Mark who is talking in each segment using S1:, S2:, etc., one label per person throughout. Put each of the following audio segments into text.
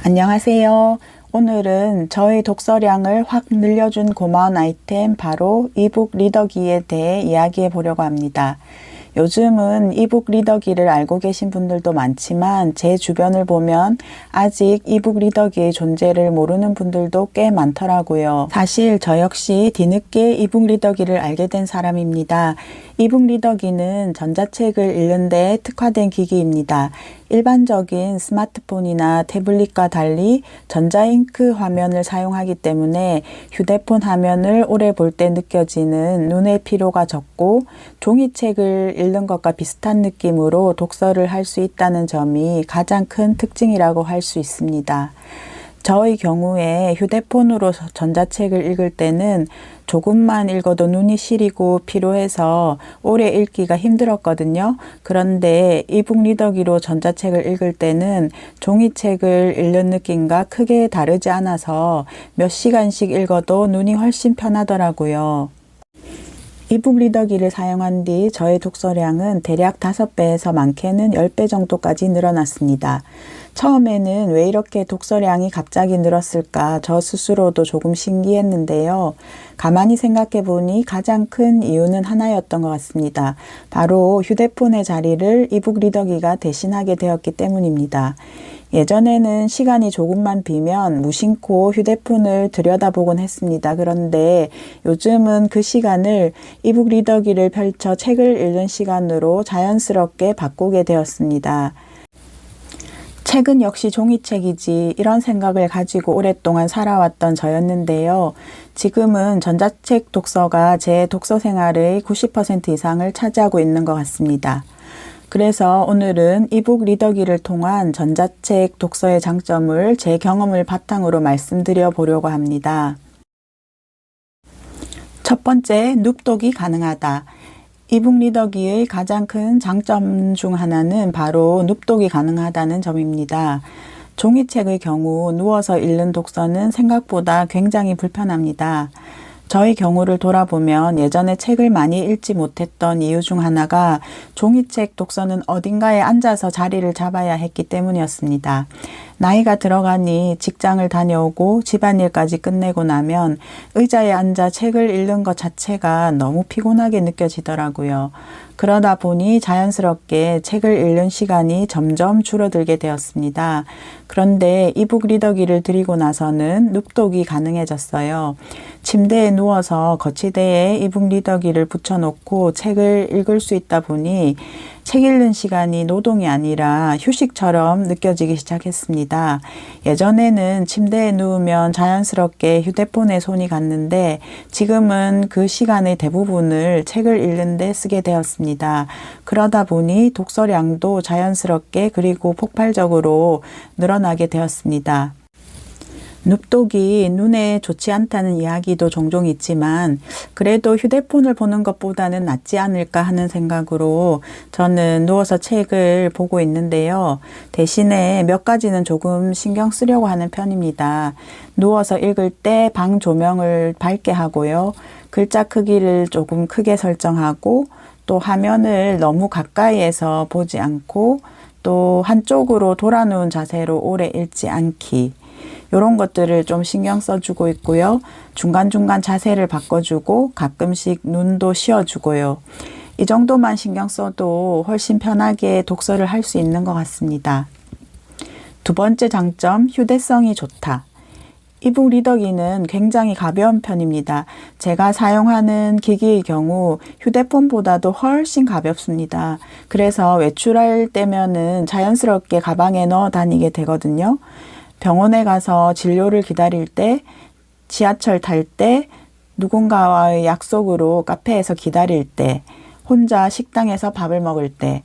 S1: 안녕하세요. 오늘은 저의 독서량을 확 늘려준 고마운 아이템 바로 이북 리더기에 대해 이야기해 보려고 합니다. 요즘은 이북 리더기를 알고 계신 분들도 많지만 제 주변을 보면 아직 이북 리더기의 존재를 모르는 분들도 꽤 많더라고요. 사실 저 역시 뒤늦게 이북 리더기를 알게 된 사람입니다. 이북 리더기는 전자책을 읽는 데 특화된 기기입니다. 일반적인 스마트폰이나 태블릿과 달리 전자잉크 화면을 사용하기 때문에 휴대폰 화면을 오래 볼 때 느껴지는 눈의 피로가 적고 종이책을 읽는 것과 비슷한 느낌으로 독서를 할 수 있다는 점이 가장 큰 특징이라고 할 수 있습니다. 저의 경우에 휴대폰으로 전자책을 읽을 때는 조금만 읽어도 눈이 시리고 피로해서 오래 읽기가 힘들었거든요. 그런데 이북 리더기로 전자책을 읽을 때는 종이책을 읽는 느낌과 크게 다르지 않아서 몇 시간씩 읽어도 눈이 훨씬 편하더라고요. 이북 리더기를 사용한 뒤 저의 독서량은 대략 5배에서 많게는 10배 정도까지 늘어났습니다. 처음에는 왜 이렇게 독서량이 갑자기 늘었을까 저 스스로도 조금 신기했는데요. 가만히 생각해 보니 가장 큰 이유는 하나였던 것 같습니다. 바로 휴대폰의 자리를 이북 리더기가 대신하게 되었기 때문입니다. 예전에는 시간이 조금만 비면 무심코 휴대폰을 들여다보곤 했습니다. 그런데 요즘은 그 시간을 이북 리더기를 펼쳐 책을 읽는 시간으로 자연스럽게 바꾸게 되었습니다. 책은 역시 종이책이지 이런 생각을 가지고 오랫동안 살아왔던 저였는데요. 지금은 전자책 독서가 제 독서 생활의 90% 이상을 차지하고 있는 것 같습니다. 그래서 오늘은 이북 리더기를 통한 전자책 독서의 장점을 제 경험을 바탕으로 말씀드려 보려고 합니다. 첫 번째, 눕독이 가능하다. 이북 리더기의 가장 큰 장점 중 하나는 바로 눕독이 가능하다는 점입니다. 종이책의 경우 누워서 읽는 독서는 생각보다 굉장히 불편합니다. 저의 경우를 돌아보면 예전에 책을 많이 읽지 못했던 이유 중 하나가 종이책 독서는 어딘가에 앉아서 자리를 잡아야 했기 때문이었습니다. 나이가 들어가니 직장을 다녀오고 집안일까지 끝내고 나면 의자에 앉아 책을 읽는 것 자체가 너무 피곤하게 느껴지더라고요. 그러다 보니 자연스럽게 책을 읽는 시간이 점점 줄어들게 되었습니다. 그런데 이북 리더기를 들이고 나서는 눕독이 가능해졌어요. 침대에 누워서 거치대에 이북 리더기를 붙여놓고 책을 읽을 수 있다 보니 책 읽는 시간이 노동이 아니라 휴식처럼 느껴지기 시작했습니다. 예전에는 침대에 누우면 자연스럽게 휴대폰에 손이 갔는데 지금은 그 시간의 대부분을 책을 읽는 데 쓰게 되었습니다. 그러다 보니 독서량도 자연스럽게 그리고 폭발적으로 늘어나게 되었습니다. 눕독이 눈에 좋지 않다는 이야기도 종종 있지만 그래도 휴대폰을 보는 것보다는 낫지 않을까 하는 생각으로 저는 누워서 책을 보고 있는데요. 대신에 몇 가지는 조금 신경 쓰려고 하는 편입니다. 누워서 읽을 때 방 조명을 밝게 하고요. 글자 크기를 조금 크게 설정하고 또 화면을 너무 가까이에서 보지 않고 또 한쪽으로 돌아누운 자세로 오래 읽지 않기. 이런 것들을 좀 신경 써주고 있고요. 중간중간 자세를 바꿔주고 가끔씩 눈도 쉬어주고요. 이 정도만 신경 써도 훨씬 편하게 독서를 할 수 있는 것 같습니다. 두 번째 장점, 휴대성이 좋다. 이북 리더기는 굉장히 가벼운 편입니다. 제가 사용하는 기기의 경우 휴대폰보다도 훨씬 가볍습니다. 그래서 외출할 때면은 자연스럽게 가방에 넣어 다니게 되거든요. 병원에 가서 진료를 기다릴 때, 지하철 탈 때, 누군가와의 약속으로 카페에서 기다릴 때, 혼자 식당에서 밥을 먹을 때,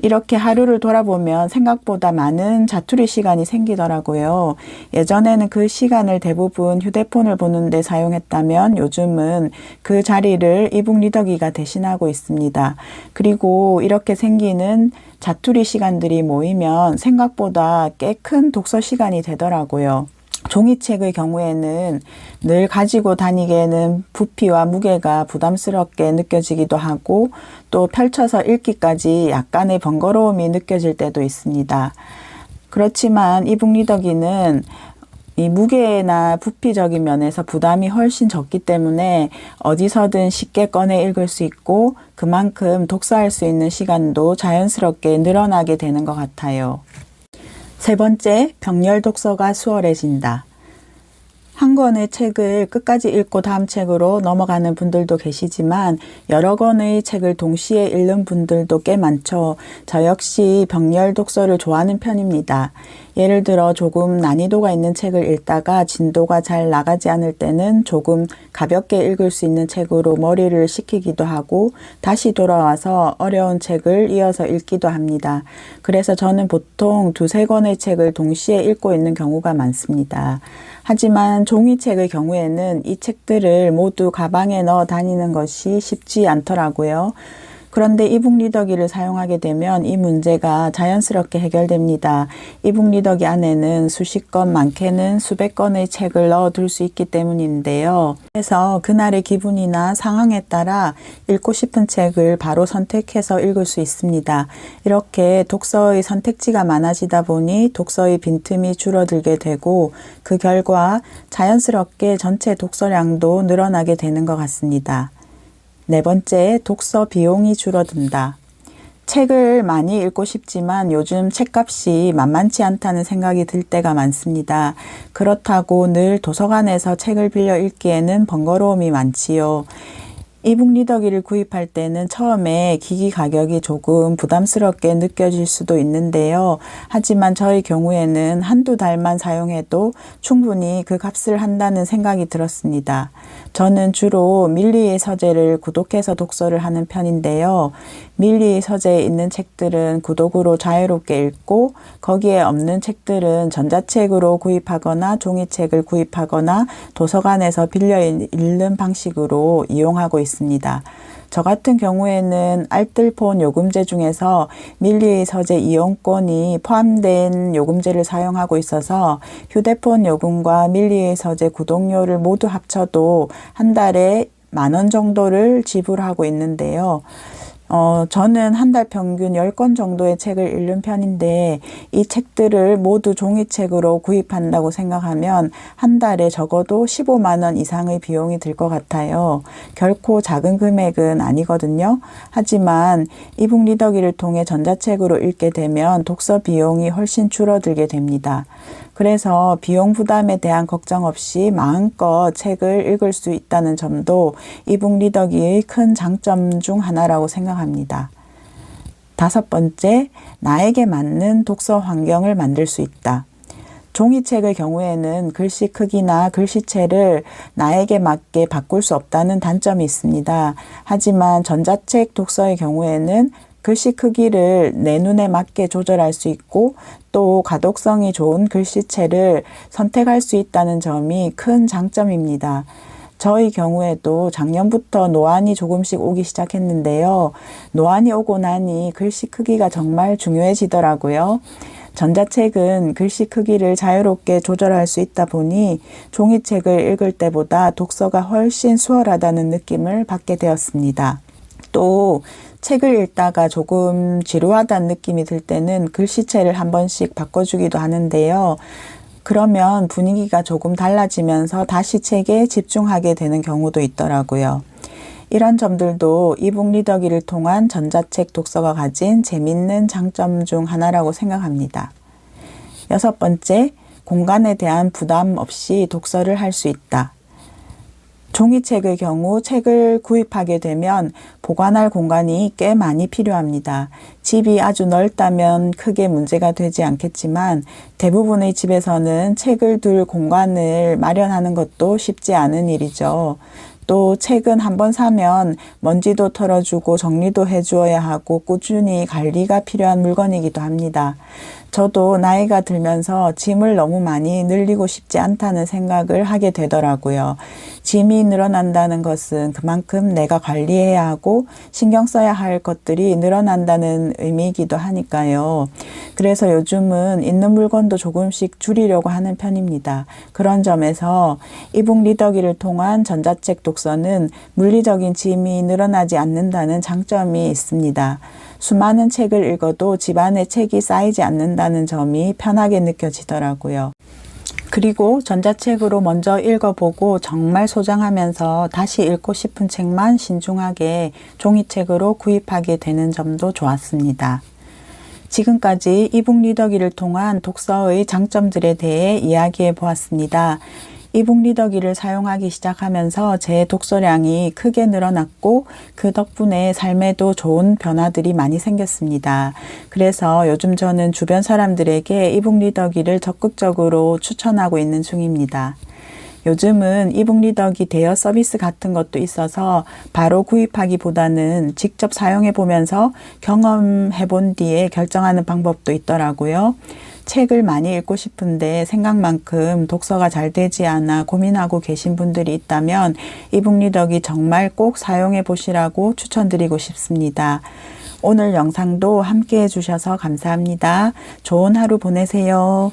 S1: 이렇게 하루를 돌아보면 생각보다 많은 자투리 시간이 생기더라고요. 예전에는 그 시간을 대부분 휴대폰을 보는데 사용했다면 요즘은 그 자리를 이북 리더기가 대신하고 있습니다. 그리고 이렇게 생기는 자투리 시간들이 모이면 생각보다 꽤 큰 독서 시간이 되더라고요. 종이책의 경우에는 늘 가지고 다니기에는 부피와 무게가 부담스럽게 느껴지기도 하고 또 펼쳐서 읽기까지 약간의 번거로움이 느껴질 때도 있습니다. 그렇지만 이북 리더기는 이 무게나 부피적인 면에서 부담이 훨씬 적기 때문에 어디서든 쉽게 꺼내 읽을 수 있고 그만큼 독서할 수 있는 시간도 자연스럽게 늘어나게 되는 것 같아요. 세 번째, 병렬 독서가 수월해진다. 한 권의 책을 끝까지 읽고 다음 책으로 넘어가는 분들도 계시지만 여러 권의 책을 동시에 읽는 분들도 꽤 많죠. 저 역시 병렬 독서를 좋아하는 편입니다. 예를 들어 조금 난이도가 있는 책을 읽다가 진도가 잘 나가지 않을 때는 조금 가볍게 읽을 수 있는 책으로 머리를 식히기도 하고 다시 돌아와서 어려운 책을 이어서 읽기도 합니다. 그래서 저는 보통 두세 권의 책을 동시에 읽고 있는 경우가 많습니다. 하지만 종이책의 경우에는 이 책들을 모두 가방에 넣어 다니는 것이 쉽지 않더라고요. 그런데 이북 리더기를 사용하게 되면 이 문제가 자연스럽게 해결됩니다. 이북 리더기 안에는 수십 권, 많게는 수백 권의 책을 넣어둘 수 있기 때문인데요. 그래서 그날의 기분이나 상황에 따라 읽고 싶은 책을 바로 선택해서 읽을 수 있습니다. 이렇게 독서의 선택지가 많아지다 보니 독서의 빈틈이 줄어들게 되고 그 결과 자연스럽게 전체 독서량도 늘어나게 되는 것 같습니다. 네 번째, 독서 비용이 줄어든다. 책을 많이 읽고 싶지만 요즘 책값이 만만치 않다는 생각이 들 때가 많습니다. 그렇다고 늘 도서관에서 책을 빌려 읽기에는 번거로움이 많지요. 이북 리더기를 구입할 때는 처음에 기기 가격이 조금 부담스럽게 느껴질 수도 있는데요. 하지만 저의 경우에는 한두 달만 사용해도 충분히 그 값을 한다는 생각이 들었습니다. 저는 주로 밀리의 서재를 구독해서 독서를 하는 편인데요. 밀리의 서재에 있는 책들은 구독으로 자유롭게 읽고 거기에 없는 책들은 전자책으로 구입하거나 종이책을 구입하거나 도서관에서 빌려 읽는 방식으로 이용하고 있습니다. 저 같은 경우에는 알뜰폰 요금제 중에서 밀리의 서재 이용권이 포함된 요금제를 사용하고 있어서 휴대폰 요금과 밀리의 서재 구독료를 모두 합쳐도 한 달에 10,000원 정도를 지불하고 있는데요. 저는 한 달 평균 10권 정도의 책을 읽는 편인데 이 책들을 모두 종이책으로 구입한다고 생각하면 한 달에 적어도 15만 원 이상의 비용이 들 것 같아요. 결코 작은 금액은 아니거든요. 하지만 이북 리더기를 통해 전자책으로 읽게 되면 독서 비용이 훨씬 줄어들게 됩니다. 그래서 비용 부담에 대한 걱정 없이 마음껏 책을 읽을 수 있다는 점도 이북 리더기의 큰 장점 중 하나라고 생각합니다. 다섯 번째, 나에게 맞는 독서 환경을 만들 수 있다. 종이책의 경우에는 글씨 크기나 글씨체를 나에게 맞게 바꿀 수 없다는 단점이 있습니다. 하지만 전자책 독서의 경우에는 글씨 크기를 내 눈에 맞게 조절할 수 있고 또 가독성이 좋은 글씨체를 선택할 수 있다는 점이 큰 장점입니다. 저의 경우에도 작년부터 노안이 조금씩 오기 시작했는데요. 노안이 오고 나니 글씨 크기가 정말 중요해지더라고요. 전자책은 글씨 크기를 자유롭게 조절할 수 있다 보니 종이책을 읽을 때보다 독서가 훨씬 수월하다는 느낌을 받게 되었습니다. 또 책을 읽다가 조금 지루하다는 느낌이 들 때는 글씨체를 한 번씩 바꿔주기도 하는데요. 그러면 분위기가 조금 달라지면서 다시 책에 집중하게 되는 경우도 있더라고요. 이런 점들도 이북 리더기를 통한 전자책 독서가 가진 재밌는 장점 중 하나라고 생각합니다. 여섯 번째, 공간에 대한 부담 없이 독서를 할 수 있다. 종이책의 경우 책을 구입하게 되면 보관할 공간이 꽤 많이 필요합니다. 집이 아주 넓다면 크게 문제가 되지 않겠지만 대부분의 집에서는 책을 둘 공간을 마련하는 것도 쉽지 않은 일이죠. 또 책은 한번 사면 먼지도 털어주고 정리도 해주어야 하고 꾸준히 관리가 필요한 물건이기도 합니다. 저도 나이가 들면서 짐을 너무 많이 늘리고 싶지 않다는 생각을 하게 되더라고요. 짐이 늘어난다는 것은 그만큼 내가 관리해야 하고 신경 써야 할 것들이 늘어난다는 의미이기도 하니까요. 그래서 요즘은 있는 물건도 조금씩 줄이려고 하는 편입니다. 그런 점에서 이북 리더기를 통한 전자책 독서는 물리적인 짐이 늘어나지 않는다는 장점이 있습니다. 수많은 책을 읽어도 집안에 책이 쌓이지 않는다는 점이 편하게 느껴지더라고요. 그리고 전자책으로 먼저 읽어보고 정말 소장하면서 다시 읽고 싶은 책만 신중하게 종이책으로 구입하게 되는 점도 좋았습니다. 지금까지 이북 리더기를 통한 독서의 장점들에 대해 이야기해 보았습니다. 이북 리더기를 사용하기 시작하면서 제 독서량이 크게 늘어났고 그 덕분에 삶에도 좋은 변화들이 많이 생겼습니다. 그래서 요즘 저는 주변 사람들에게 이북 리더기를 적극적으로 추천하고 있는 중입니다. 요즘은 이북 리더기 대여 서비스 같은 것도 있어서 바로 구입하기보다는 직접 사용해 보면서 경험해 본 뒤에 결정하는 방법도 있더라고요. 책을 많이 읽고 싶은데 생각만큼 독서가 잘 되지 않아 고민하고 계신 분들이 있다면 이북 리더기 정말 꼭 사용해 보시라고 추천드리고 싶습니다. 오늘 영상도 함께 해주셔서 감사합니다. 좋은 하루 보내세요.